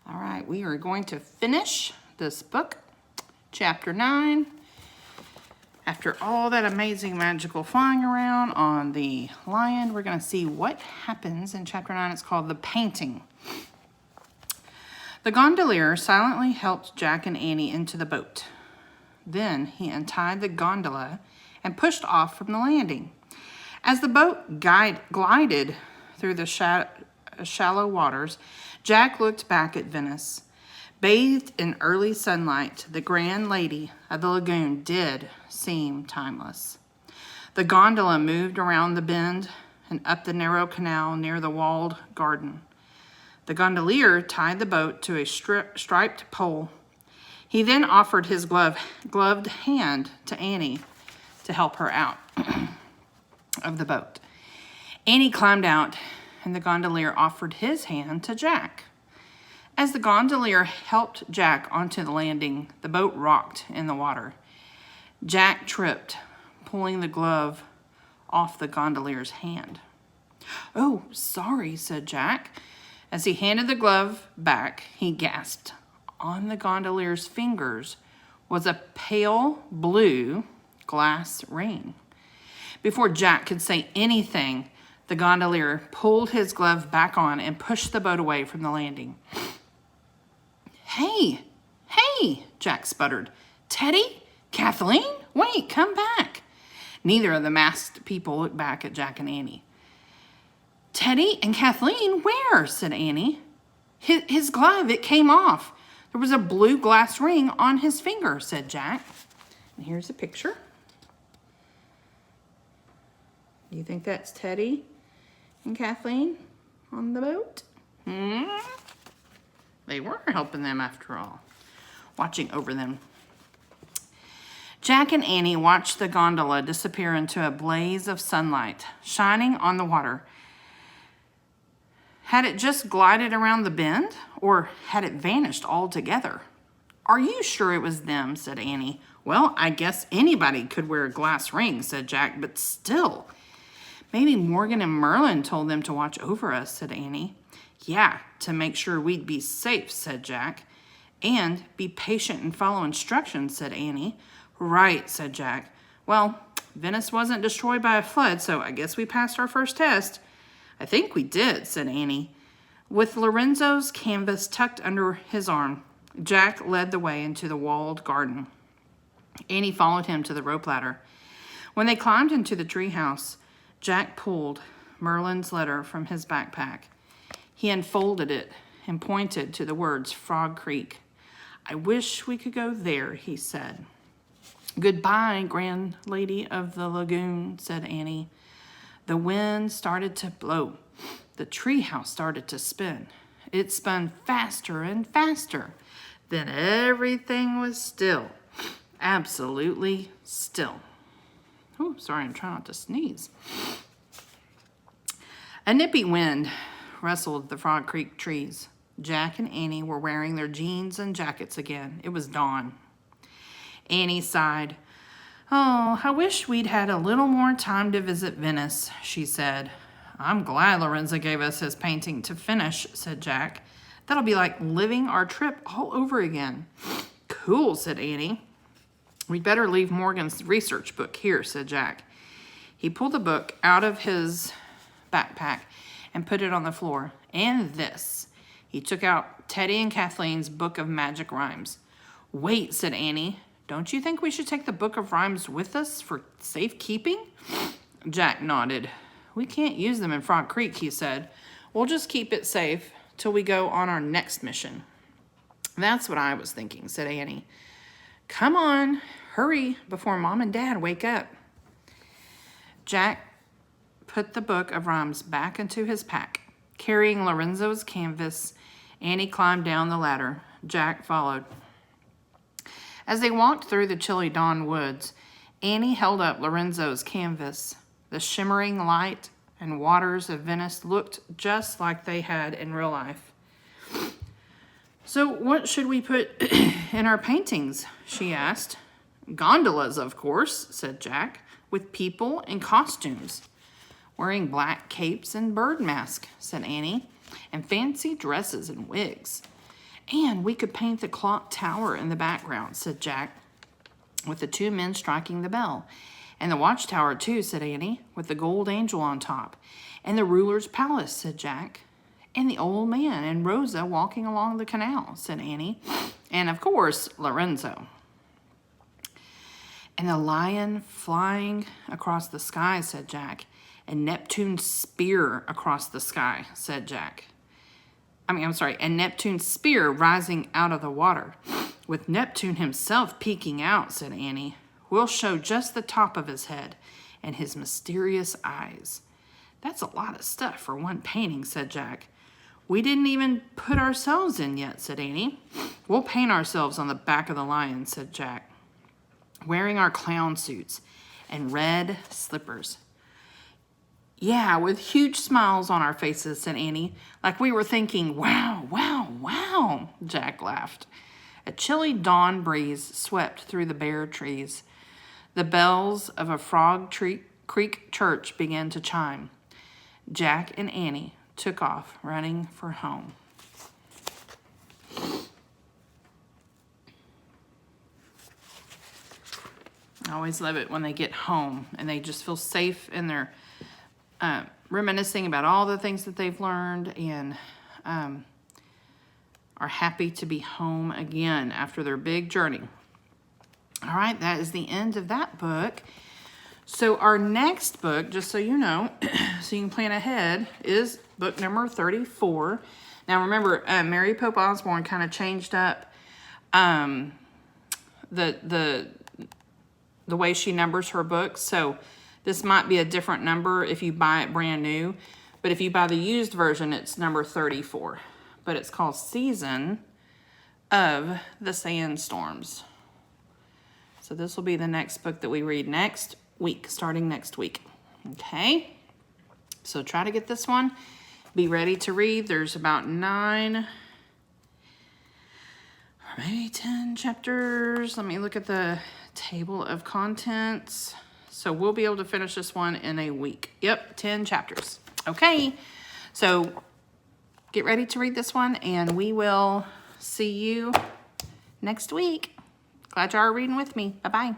All right, we are going to finish this book, chapter 9. After all that amazing magical flying around on the lion, we're going to see what happens in chapter 9. It's called The Painting. The gondolier silently helped Jack and Annie into the boat. Then he untied the gondola and pushed off from the landing. As the boat glided through the shallow waters, Jack looked back at Venice. Bathed in early sunlight, the grand lady of the lagoon did seem timeless. The gondola moved around the bend and up the narrow canal near the walled garden. The gondolier tied the boat to a striped pole. He then offered his gloved hand to Annie to help her out of the boat. Annie climbed out, and the gondolier offered his hand to Jack. As the gondolier helped Jack onto the landing, the boat rocked in the water. Jack tripped, pulling the glove off the gondolier's hand. "Oh, sorry," said Jack. As he handed the glove back, he gasped. On the gondolier's fingers was a pale blue glass ring. Before Jack could say anything, the gondolier pulled his glove back on and pushed the boat away from the landing. Hey, Jack sputtered. "Teddy? Kathleen? Wait, come back." Neither of the masked people looked back at Jack and Annie. "Teddy and Kathleen, where?" said Annie. His glove, it came off. There was a blue glass ring on his finger," said Jack. And here's a picture. Do you think that's Teddy and Kathleen on the boat? They were helping them after all, watching over them. Jack and Annie watched the gondola disappear into a blaze of sunlight, shining on the water. Had it just glided around the bend, or had it vanished altogether? "Are you sure it was them?" said Annie. "Well, I guess anybody could wear a glass ring," said Jack, "but still." "Maybe Morgan and Merlin told them to watch over us," said Annie. "Yeah, to make sure we'd be safe," said Jack. "And be patient and follow instructions," said Annie. "Right," said Jack. "Well, Venice wasn't destroyed by a flood, so I guess we passed our first test." "I think we did," said Annie. With Lorenzo's canvas tucked under his arm, Jack led the way into the walled garden. Annie followed him to the rope ladder. When they climbed into the treehouse, Jack pulled Merlin's letter from his backpack. He unfolded it and pointed to the words Frog Creek. "I wish we could go there," he said. "Goodbye, grand lady of the lagoon," said Annie. The wind started to blow. The treehouse started to spin. It spun faster and faster. Then everything was still. Absolutely still. Oh, sorry, I'm trying not to sneeze. A nippy wind rustled the Frog Creek trees. Jack and Annie were wearing their jeans and jackets again. It was dawn. Annie sighed. "Oh, I wish we'd had a little more time to visit Venice," she said. "I'm glad Lorenzo gave us his painting to finish," said Jack. "That'll be like living our trip all over again." "Cool," said Annie. "We'd better leave Morgan's research book here," said Jack. He pulled the book out of his backpack and put it on the floor. "And this." He took out Teddy and Kathleen's book of magic rhymes. "Wait," said Annie. "Don't you think we should take the book of rhymes with us for safekeeping?" Jack nodded. "We can't use them in Frog Creek," he said. "We'll just keep it safe till we go on our next mission." "That's what I was thinking," said Annie. "Come on, hurry before Mom and Dad wake up." Jack put the book of rhymes back into his pack. Carrying Lorenzo's canvas, Annie climbed down the ladder. Jack followed. As they walked through the chilly dawn woods, Annie held up Lorenzo's canvas. The shimmering light and waters of Venice looked just like they had in real life. "So what should we put in our paintings?" she asked. "Gondolas, of course," said Jack, "with people in costumes." "Wearing black capes and bird masks," said Annie, "and fancy dresses and wigs." And we could paint the clock tower in the background, said Jack, with the 2 men striking the bell. And the watchtower, too, said Annie, with the gold angel on top. And the ruler's palace, said Jack. And the old man and Rosa walking along the canal, said Annie. And, of course, Lorenzo. And the lion flying across the sky, said Jack. And Neptune's spear across the sky, said Jack. And Neptune's spear rising out of the water, with Neptune himself peeking out, said Annie. We'll show just the top of his head and his mysterious eyes. That's a lot of stuff for one painting, said Jack. We didn't even put ourselves in yet, said Annie. We'll paint ourselves on the back of the lion, said Jack, wearing our clown suits and red slippers. Yeah, with huge smiles on our faces, said Annie, like we were thinking, wow, wow, wow, Jack laughed. A chilly dawn breeze swept through the bare trees. The bells of a Frog Creek church began to chime. Jack and Annie took off, running for home. I always love it when they get home and they just feel safe and they're reminiscing about all the things that they've learned and are happy to be home again after their big journey. All right, that is the end of that book. So our next book, just so you know, so you can plan ahead, is book number 34. Now remember, Mary Pope Osborne kind of changed up the way she numbers her books. So this might be a different number if you buy it brand new. But if you buy the used version, it's number 34. But it's called Season of the Sandstorms. So this will be the next book that we read next week, starting next week. Okay? So try to get this one. Be ready to read. There's about 9 or maybe 10 chapters. Let me look at the table of contents. So we'll be able to finish this one in a week. Yep, 10 chapters. Okay, so get ready to read this one, and we will see you next week. Glad you are reading with me. Bye-bye.